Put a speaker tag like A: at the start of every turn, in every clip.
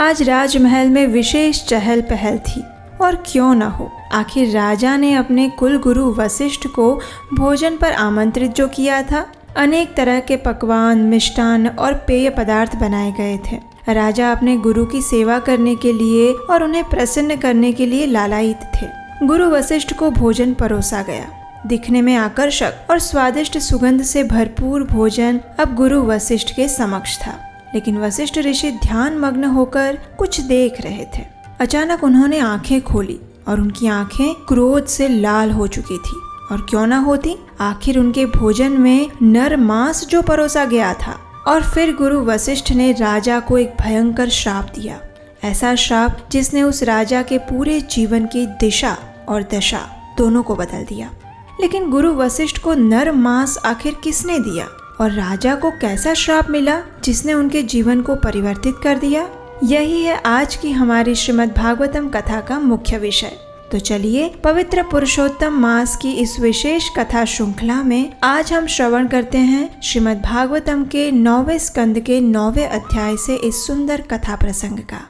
A: आज राजमहल में विशेष चहल पहल थी। और क्यों न हो, आखिर राजा ने अपने कुल गुरु वशिष्ठ को भोजन पर आमंत्रित जो किया था। अनेक तरह के पकवान, मिष्टान और पेय पदार्थ बनाए गए थे। राजा अपने गुरु की सेवा करने के लिए और उन्हें प्रसन्न करने के लिए लालायित थे। गुरु वशिष्ठ को भोजन परोसा गया। दिखने में आकर्षक और स्वादिष्ट सुगंध से भरपूर भोजन अब गुरु वशिष्ठ के समक्ष था। लेकिन वशिष्ठ ऋषि ध्यान मग्न होकर कुछ देख रहे थे। अचानक उन्होंने आंखें खोली और उनकी आंखें क्रोध से लाल हो चुकी थी। और क्यों ना होती, आखिर उनके भोजन में नर मांस जो परोसा गया था। और फिर गुरु वशिष्ठ ने राजा को एक भयंकर श्राप दिया। ऐसा श्राप जिसने उस राजा के पूरे जीवन की दिशा और दशा दोनों को बदल दिया। लेकिन गुरु वशिष्ठ को नर मांस आखिर किसने दिया और राजा को कैसा श्राप मिला जिसने उनके जीवन को परिवर्तित कर दिया? यही है आज की हमारी श्रीमद् भागवतम कथा का मुख्य विषय। तो चलिए पवित्र पुरुषोत्तम मास की इस विशेष कथा श्रृंखला में आज हम श्रवण करते हैं श्रीमद् भागवतम के 9वें स्कंद के 9वें अध्याय से इस सुंदर कथा प्रसंग का।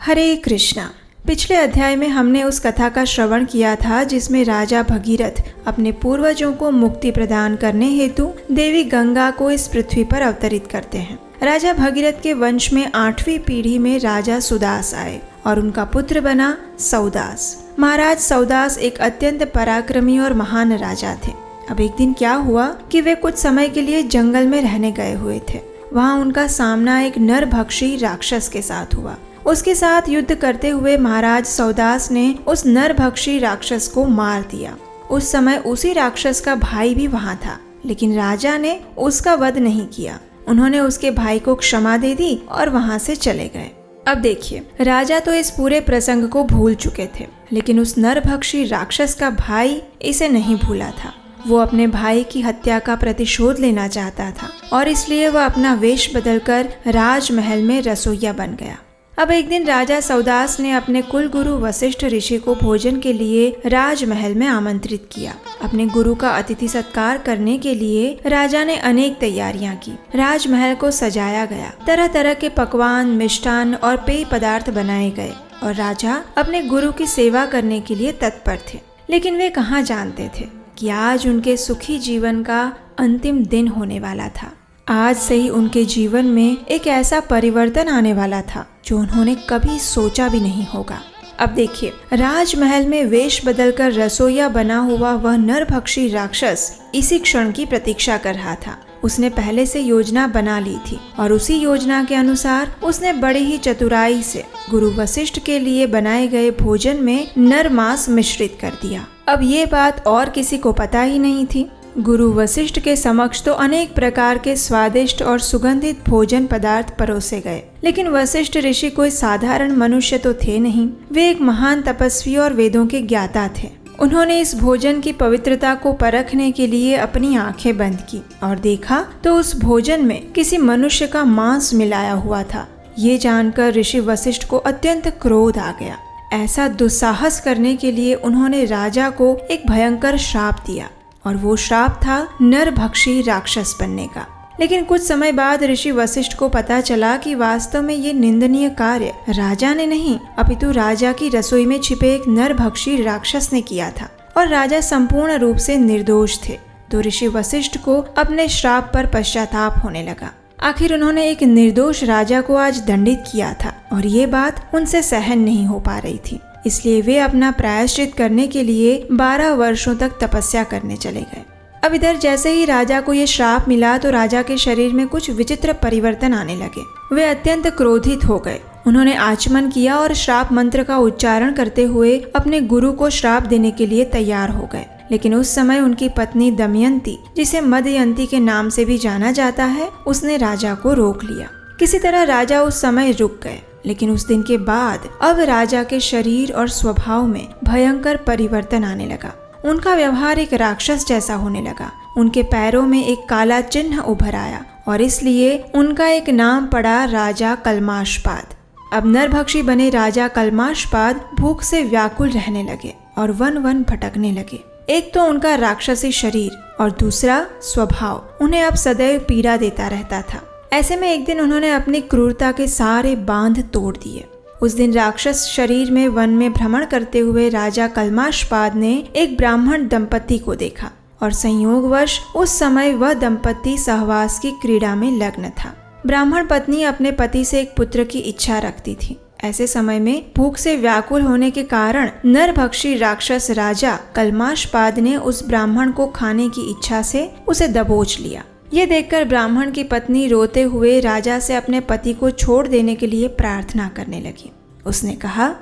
A: हरे कृष्णा। पिछले अध्याय में हमने उस कथा का श्रवण किया था जिसमें राजा भगीरथ अपने पूर्वजों को मुक्ति प्रदान करने हेतु देवी गंगा को इस पृथ्वी पर अवतरित करते हैं। राजा भगीरथ के वंश में 8वीं पीढ़ी में राजा सुदास आए और उनका पुत्र बना सौदास। महाराज सौदास एक अत्यंत पराक्रमी और महान राजा थे। अब एक दिन क्या हुआ कि वे कुछ समय के लिए जंगल में रहने गए हुए थे। वहाँ उनका सामना एक नरभक्षी राक्षस के साथ हुआ। उसके साथ युद्ध करते हुए महाराज सौदास ने उस नरभक्षी राक्षस को मार दिया। उस समय उसी राक्षस का भाई भी वहाँ था, लेकिन राजा ने उसका वध नहीं किया। उन्होंने उसके भाई को क्षमा दे दी और वहाँ से चले गए। अब देखिए, राजा तो इस पूरे प्रसंग को भूल चुके थे, लेकिन उस नरभक्षी राक्षस का भाई इसे नहीं भूला था। वो अपने भाई की हत्या का प्रतिशोध लेना चाहता था और इसलिए वह अपना वेश बदलकर राजमहल में रसोइया बन गया। अब एक दिन राजा सौदास ने अपने कुल गुरु वशिष्ठ ऋषि को भोजन के लिए राजमहल में आमंत्रित किया। अपने गुरु का अतिथि सत्कार करने के लिए राजा ने अनेक तैयारियां की। राजमहल को सजाया गया, तरह तरह के पकवान, मिष्टान और पेय पदार्थ बनाए गए और राजा अपने गुरु की सेवा करने के लिए तत्पर थे। लेकिन वे कहाँ जानते थे कि आज उनके सुखी जीवन का अंतिम दिन होने वाला था। आज से ही उनके जीवन में एक ऐसा परिवर्तन आने वाला था जो उन्होंने कभी सोचा भी नहीं होगा। अब देखिए, राजमहल में वेश बदलकर रसोइया बना हुआ वह नरभक्षी राक्षस इसी क्षण की प्रतीक्षा कर रहा था। उसने पहले से योजना बना ली थी और उसी योजना के अनुसार उसने बड़ी ही चतुराई से गुरु वशिष्ठ के लिए बनाए गए भोजन में नर मांस मिश्रित कर दिया। अब ये बात और किसी को पता ही नहीं थी। गुरु वशिष्ठ के समक्ष तो अनेक प्रकार के स्वादिष्ट और सुगंधित भोजन पदार्थ परोसे गए, लेकिन वशिष्ठ ऋषि कोई साधारण मनुष्य तो थे नहीं। वे एक महान तपस्वी और वेदों के ज्ञाता थे। उन्होंने इस भोजन की पवित्रता को परखने के लिए अपनी आंखें बंद की और देखा तो उस भोजन में किसी मनुष्य का मांस मिलाया हुआ था। ये जानकर ऋषि वशिष्ठ को अत्यंत क्रोध आ गया। ऐसा दुस्साहस करने के लिए उन्होंने राजा को एक भयंकर श्राप दिया और वो श्राप था नरभक्षी राक्षस बनने का। लेकिन कुछ समय बाद ऋषि वशिष्ठ को पता चला कि वास्तव में ये निंदनीय कार्य राजा ने नहीं, अपितु राजा की रसोई में छिपे एक नरभक्षी राक्षस ने किया था और राजा संपूर्ण रूप से निर्दोष थे। तो ऋषि वशिष्ठ को अपने श्राप पर पश्चाताप होने लगा। आखिर उन्होंने एक निर्दोष राजा को आज दंडित किया था और ये बात उनसे सहन नहीं हो पा रही थी। इसलिए वे अपना प्रायश्चित करने के लिए 12 वर्षों तक तपस्या करने चले गए। अब इधर जैसे ही राजा को ये श्राप मिला तो राजा के शरीर में कुछ विचित्र परिवर्तन आने लगे। वे अत्यंत क्रोधित हो गए। उन्होंने आचमन किया और श्राप मंत्र का उच्चारण करते हुए अपने गुरु को श्राप देने के लिए तैयार हो गए। लेकिन उस समय उनकी पत्नी दमयंती, जिसे मदयंती के नाम से भी जाना जाता है, उसने राजा को रोक लिया। किसी तरह राजा उस समय रुक गए। लेकिन उस दिन के बाद अब राजा के शरीर और स्वभाव में भयंकर परिवर्तन आने लगा। उनका व्यवहार एक राक्षस जैसा होने लगा। उनके पैरों में एक काला चिन्ह उभर आया और इसलिए उनका एक नाम पड़ा राजा कल्माशपाद। अब नरभक्षी बने राजा कल्माशपाद भूख से व्याकुल रहने लगे और वन वन भटकने लगे। एक तो उनका राक्षसी शरीर और दूसरा स्वभाव उन्हें अब सदैव पीड़ा देता रहता था। ऐसे में एक दिन उन्होंने अपनी क्रूरता के सारे बांध तोड़ दिए। उस दिन राक्षस शरीर में वन में भ्रमण करते हुए राजा कल्माशपाद ने एक ब्राह्मण दंपति को देखा और संयोगवश उस समय वह दंपति सहवास की क्रीड़ा में लग्न था। ब्राह्मण पत्नी अपने पति से एक पुत्र की इच्छा रखती थी। ऐसे समय में भूख से व्याकुल होने के कारण नरभक्षी राक्षस राजा कल्माशपाद ने उस ब्राह्मण को खाने की इच्छा से उसे दबोच लिया। ये देखकर ब्राह्मण की पत्नी रोते हुए राजा से अपने पति को छोड़ देने के लिए प्रार्थना करने लगी। उसने कहा,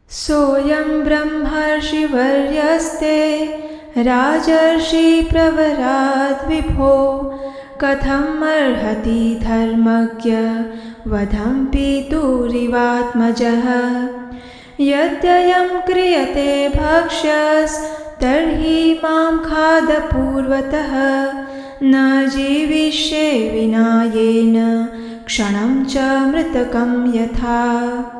A: सोयं ब्रह्मर्षि वर्यस्ते राजर्षि प्रवराद् विभो कथम अर्हति धर्मज्ञ वधं पितुरिवात्मजः यद्ययं क्रियते भक्ष्यस्तर्हि मां खाद पूर्वतः न जीविष्ये विना येन क्षणं च मृतकं यथा।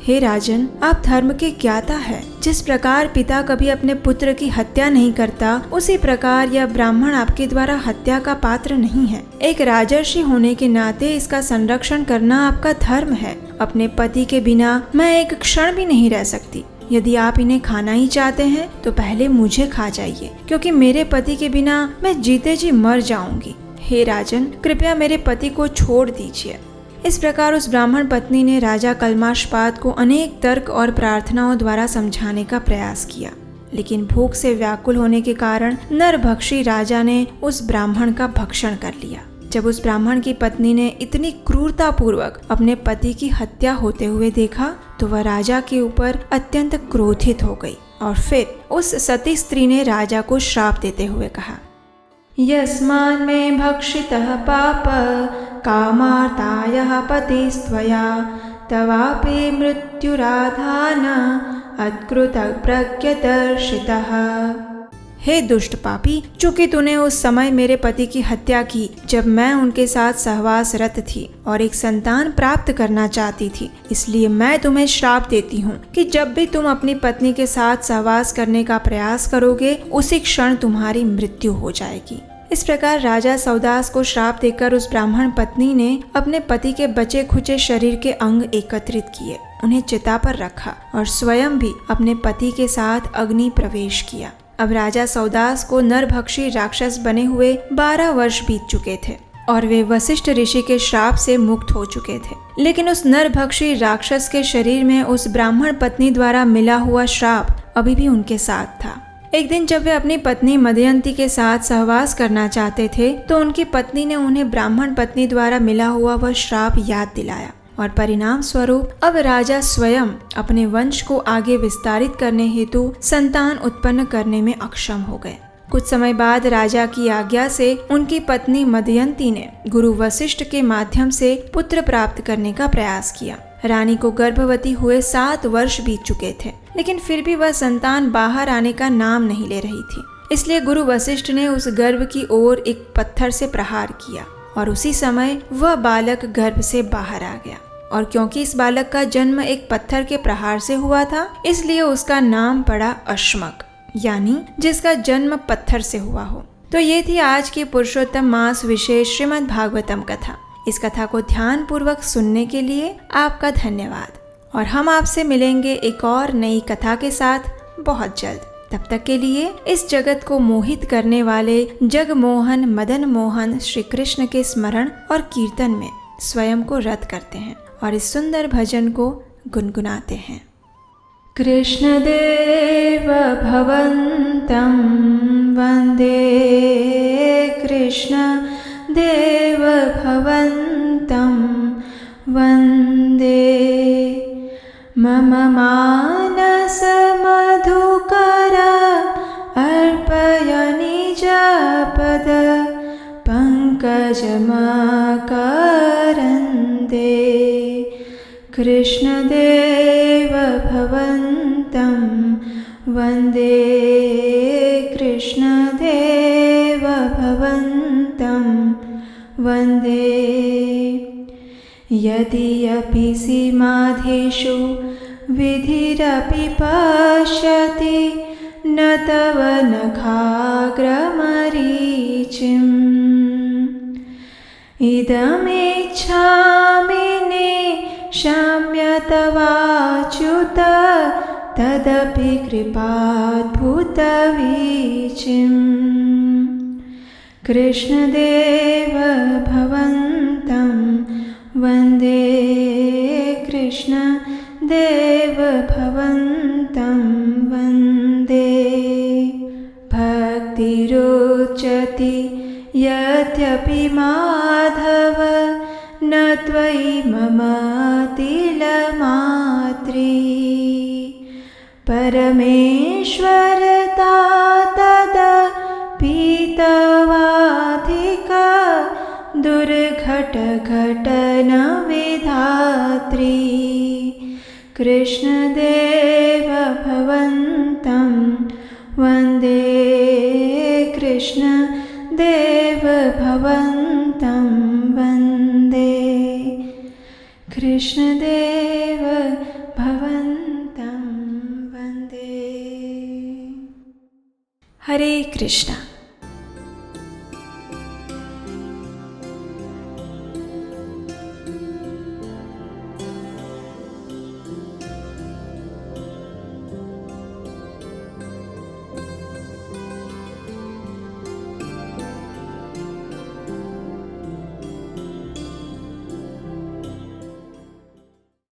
A: हे राजन, आप धर्म के ज्ञाता है। जिस प्रकार पिता कभी अपने पुत्र की हत्या नहीं करता, उसी प्रकार यह ब्राह्मण आपके द्वारा हत्या का पात्र नहीं है। एक राजर्षि होने के नाते इसका संरक्षण करना आपका धर्म है। अपने पति के बिना मैं एक क्षण भी नहीं रह सकती। यदि आप इन्हें खाना ही चाहते हैं तो पहले मुझे खा जाइए, क्योंकि मेरे पति के बिना मैं जीते जी मर जाऊंगी। हे राजन, कृपया मेरे पति को छोड़ दीजिए। इस प्रकार उस ब्राह्मण पत्नी ने राजा कल्माशपाद को अनेक तर्क और प्रार्थनाओं द्वारा समझाने का प्रयास किया, लेकिन भूख से व्याकुल होने के कारण नरभक्षी राजा ने उस ब्राह्मण का भक्षण कर लिया। जब उस ब्राह्मण की पत्नी ने इतनी क्रूरता पूर्वक अपने पति की हत्या होते हुए देखा तो वह राजा के ऊपर अत्यंत क्रोधित हो गई और फिर उस सती स्त्री ने राजा को श्राप देते हुए कहा, यस्मान् मे भक्षितः पाप कामार्तायः पतिस्त्वया तवापि मृत्युराधान अत्कृतः प्रज्ञदर्शितः। हे दुष्ट पापी, चूंकि तूने उस समय मेरे पति की हत्या की जब मैं उनके साथ सहवासरत थी और एक संतान प्राप्त करना चाहती थी, इसलिए मैं तुम्हें श्राप देती हूँ कि जब भी तुम अपनी पत्नी के साथ सहवास करने का प्रयास करोगे उसी क्षण तुम्हारी मृत्यु हो जाएगी। इस प्रकार राजा सौदास को श्राप देकर उस ब्राह्मण पत्नी ने अपने पति के बचे खुचे शरीर के अंग एकत्रित किए, उन्हें चिता पर रखा और स्वयं भी अपने पति के साथ अग्नि प्रवेश किया। अब राजा सौदास को नरभक्षी राक्षस बने हुए 12 वर्ष बीत चुके थे और वे वशिष्ठ ऋषि के श्राप से मुक्त हो चुके थे। लेकिन उस नरभक्षी राक्षस के शरीर में उस ब्राह्मण पत्नी द्वारा मिला हुआ श्राप अभी भी उनके साथ था। एक दिन जब वे अपनी पत्नी मदयंती के साथ सहवास करना चाहते थे तो उनकी पत्नी ने उन्हें ब्राह्मण पत्नी द्वारा मिला हुआ वह श्राप याद दिलाया और परिणाम स्वरूप अब राजा स्वयं अपने वंश को आगे विस्तारित करने हेतु संतान उत्पन्न करने में अक्षम हो गए। कुछ समय बाद राजा की आज्ञा से उनकी पत्नी मदयंती ने गुरु वशिष्ठ के माध्यम से पुत्र प्राप्त करने का प्रयास किया। रानी को गर्भवती हुए 7 वर्ष बीत चुके थे, लेकिन फिर भी वह संतान बाहर आने का नाम नहीं ले रही थी। इसलिए गुरु वशिष्ठ ने उस गर्भ की ओर एक पत्थर से प्रहार किया और उसी समय वह बालक गर्भ से बाहर आ गया। और क्योंकि इस बालक का जन्म एक पत्थर के प्रहार से हुआ था, इसलिए उसका नाम पड़ा अश्मक, यानी जिसका जन्म पत्थर से हुआ हो। तो ये थी आज की पुरुषोत्तम मास विशेष श्रीमद् भागवतम कथा। इस कथा को ध्यान पूर्वक सुनने के लिए आपका धन्यवाद और हम आपसे मिलेंगे एक और नई कथा के साथ बहुत जल्द। तब तक के लिए इस जगत को मोहित करने वाले जगमोहन मदन मोहन श्री कृष्ण के स्मरण और कीर्तन में स्वयं को रत करते हैं और इस सुंदर भजन को गुनगुनाते हैं। कृष्णदेव भवन्तं वन्दे कृष्ण देव भवन्तं वन्दे मम मानस मधुकर अर्पय निजपद पंकजमकरन्दे कृष्णदेव भवन्तं वन्दे कृष्णदेव यद्यपि सीमाधीषु विधिरपि पश्यति न तव नखाग्रमरीचिम् इदमिच्छामि निशम्य तवाच्युत तदपि कृपाद्भुतवीचिम् कृष्णदेव भवन्तं वन्दे कृष्णदेव भवन्तं वन्दे भक्तिरुच्यति यद्यपि माधव न त्वयि मम तिलमात्री परमेश्वरता तदपीतवाधिका दुर्घटघटनविधात्री कृष्णदेव भवन्तं वन्दे कृष्णदेव भवन्तं वन्दे कृष्णदेव भवन्तं वन्दे। हरे कृष्ण।